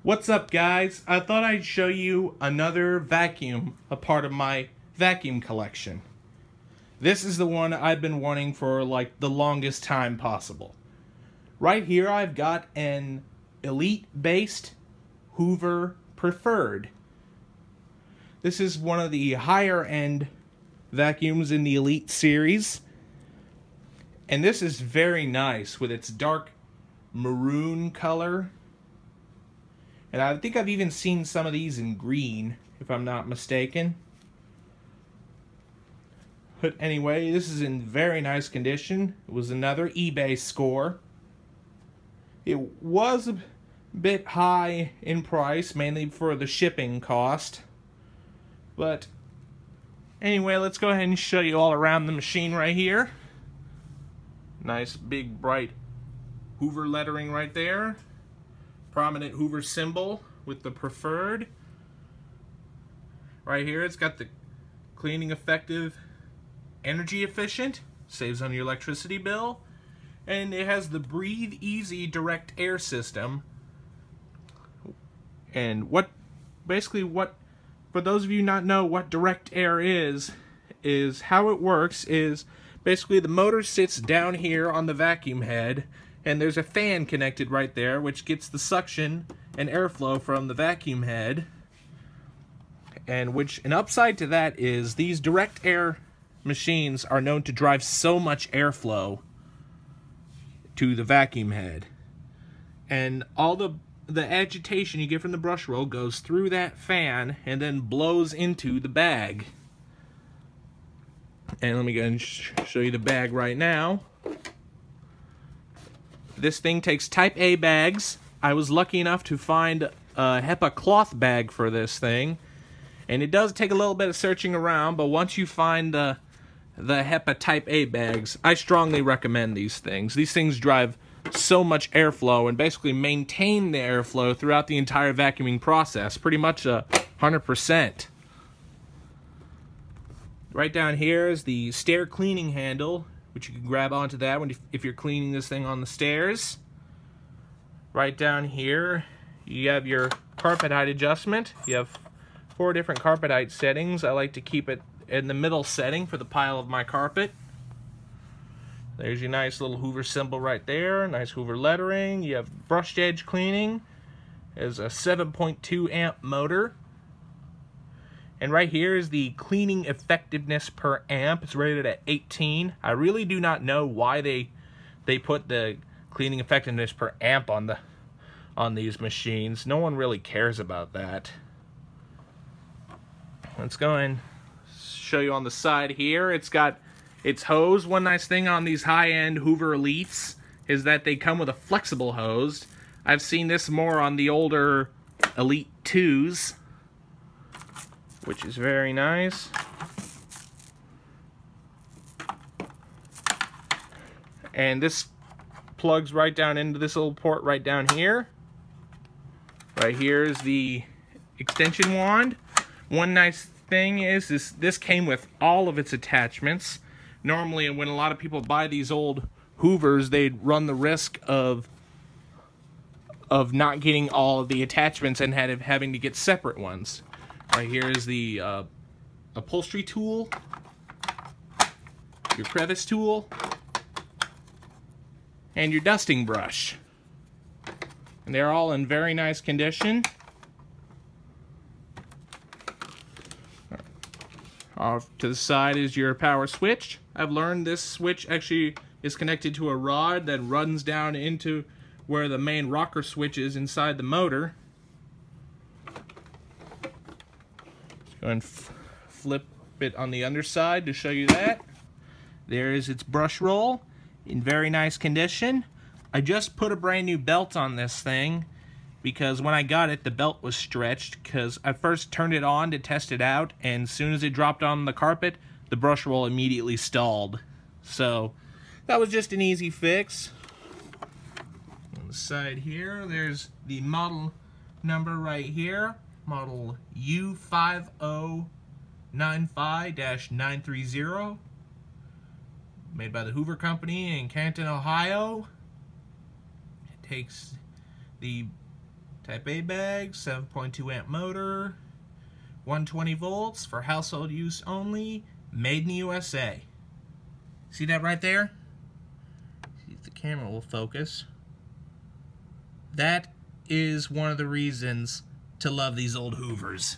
What's up, guys? I thought I'd show you another vacuum, a part of my vacuum collection. This is the one I've been wanting for like the longest time possible. Right here I've got an Elite based Hoover Preferred. This is one of the higher end vacuums in the Elite series. And this is very nice with its dark maroon color. And I think I've even seen some of these in green, if I'm not mistaken. But anyway, this is in very nice condition. It was another eBay score. It was a bit high in price, mainly for the shipping cost. But anyway, let's go ahead and show you all around the machine right here. Nice big bright Hoover lettering right there. Prominent Hoover symbol with the Preferred. Right here it's got the cleaning effective, energy efficient, saves on your electricity bill, and it has the Breathe Easy direct air system. And for those of you not know what direct air is how it works is basically the motor sits down here on the vacuum head, and there's a fan connected right there which gets the suction and airflow from the vacuum head. And an upside to that is these direct air machines are known to drive so much airflow to the vacuum head. And all the agitation you get from the brush roll goes through that fan and then blows into the bag. And let me go ahead and show you the bag right now. This thing takes Type A bags. I was lucky enough to find a Hepa cloth bag for this thing. And it does take a little bit of searching around, but once you find the Hepa Type A bags, I strongly recommend these things. These things drive so much airflow and basically maintain the airflow throughout the entire vacuuming process, pretty much 100%. Right down here is the Stair cleaning handle, which you can grab onto that if you're cleaning this thing on the stairs. Right down here, you have your carpet height adjustment. You have 4 different carpet height settings. I like to keep it in the middle setting for the pile of my carpet. There's your nice little Hoover symbol right there. Nice Hoover lettering. You have brushed edge cleaning. There's a 7.2 amp motor. And right here is the cleaning effectiveness per amp. It's rated at 18. I really do not know why they put the cleaning effectiveness per amp on these machines. No one really cares about that. Let's go and show you on the side here. It's got its hose. One nice thing on these high-end Hoover Elites is that they come with a flexible hose. I've seen this more on the older Elite 2s, which is very nice. And this plugs right down into this little port right down here. Right here is the extension wand. One nice thing is this came with all of its attachments. Normally when a lot of people buy these old Hoovers, they'd run the risk of not getting all of the attachments and having to get separate ones. Right here is the upholstery tool, your crevice tool, and your dusting brush. And they're all in very nice condition. Off to the side is your power switch. I've learned this switch actually is connected to a rod that runs down into where the main rocker switch is inside the motor. Go and flip it on the underside to show you that. There is its brush roll in very nice condition. I just put a brand new belt on this thing because when I got it, the belt was stretched because I first turned it on to test it out, and as soon as it dropped on the carpet, the brush roll immediately stalled. So that was just an easy fix. On the side here, there's the model number right here. Model U5095-930, made by the Hoover Company in Canton, Ohio. It takes the Type A bag, 7.2 amp motor, 120 volts for household use only, made in the USA. See that right there? See if the camera will focus. That is one of the reasons to love these old Hoovers.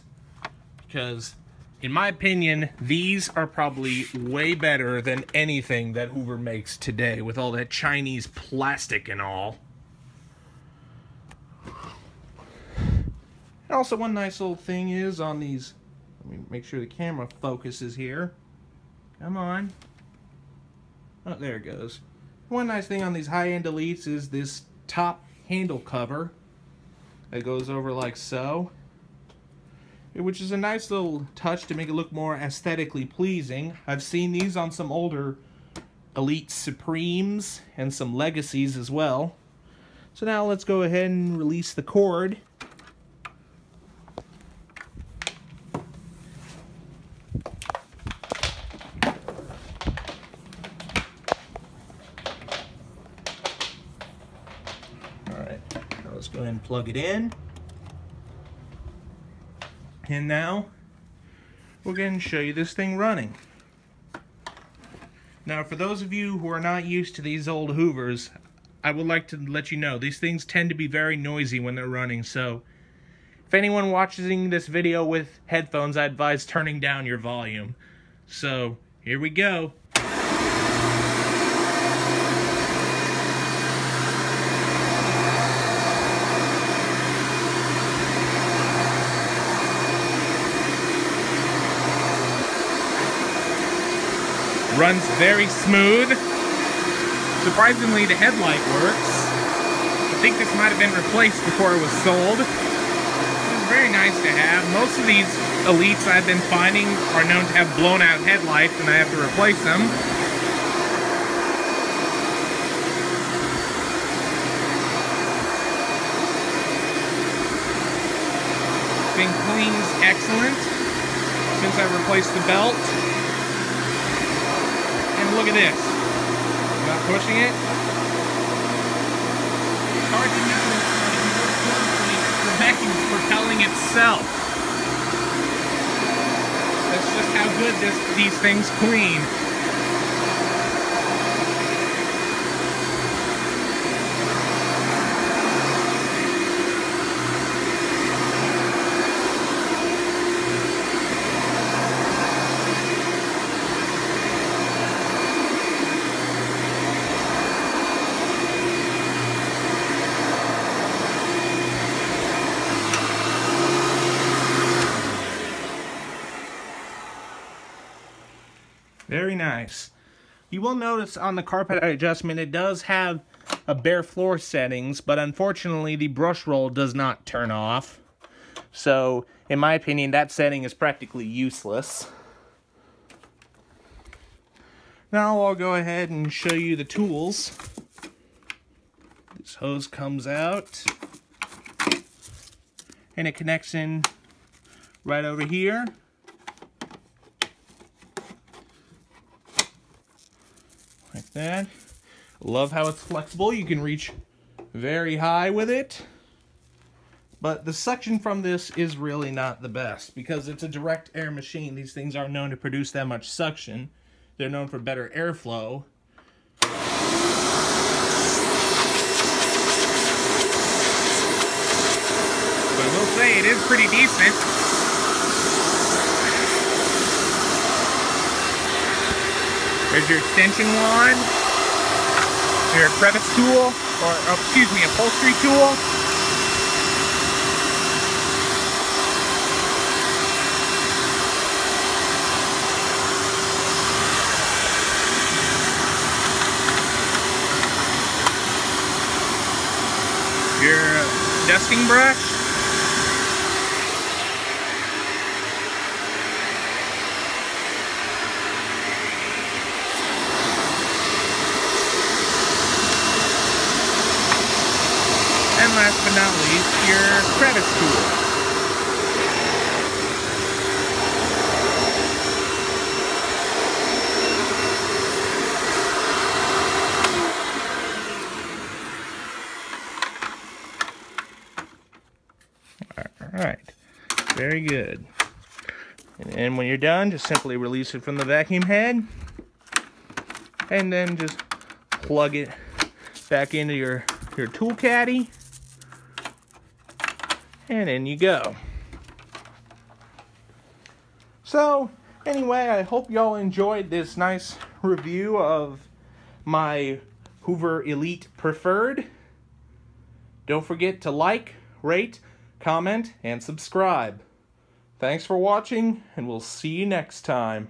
Because, in my opinion, these are probably way better than anything that Hoover makes today with all that Chinese plastic and all. And also, one nice little thing is on these, let me make sure the camera focuses here. Come on. Oh, there it goes. One nice thing on these high-end Elites is this top handle cover that goes over like so, which is a nice little touch to make it look more aesthetically pleasing. I've seen these on some older Elite Supremes and some Legacies as well. So now let's go ahead and release the cord. Let's go ahead and plug it in. And now we're going to show you this thing running. Now, for those of you who are not used to these old Hoovers, I would like to let you know these things tend to be very noisy when they're running. So if anyone watching this video with headphones, I advise turning down your volume. So here we go. Runs very smooth. Surprisingly, the headlight works. I think this might have been replaced before it was sold. It's very nice to have. Most of these Elites I've been finding are known to have blown out headlights and I have to replace them. Thing cleans excellent since I replaced the belt. Look at this. Not pushing it. It's hard to know the vacuum's propelling itself. That's just how good these things clean. Very nice. You will notice on the carpet adjustment it does have a bare floor settings, but unfortunately the brush roll does not turn off. So, in my opinion, that setting is practically useless. Now I'll go ahead and show you the tools. This hose comes out and it connects in right over here. Like that. Love how it's flexible. You can reach very high with it. But the suction from this is really not the best because it's a direct air machine. These things aren't known to produce that much suction. They're known for better airflow. But I will say it is pretty decent. There's your extension wand, your crevice tool, or excuse me, upholstery tool. Your dusting brush. And last but not least, your crevice tool. Alright, very good. And then when you're done, just simply release it from the vacuum head. And then just plug it back into your tool caddy. And in you go. So, anyway, I hope y'all enjoyed this nice review of my Hoover Elite Preferred. Don't forget to like, rate, comment, and subscribe. Thanks for watching, and we'll see you next time.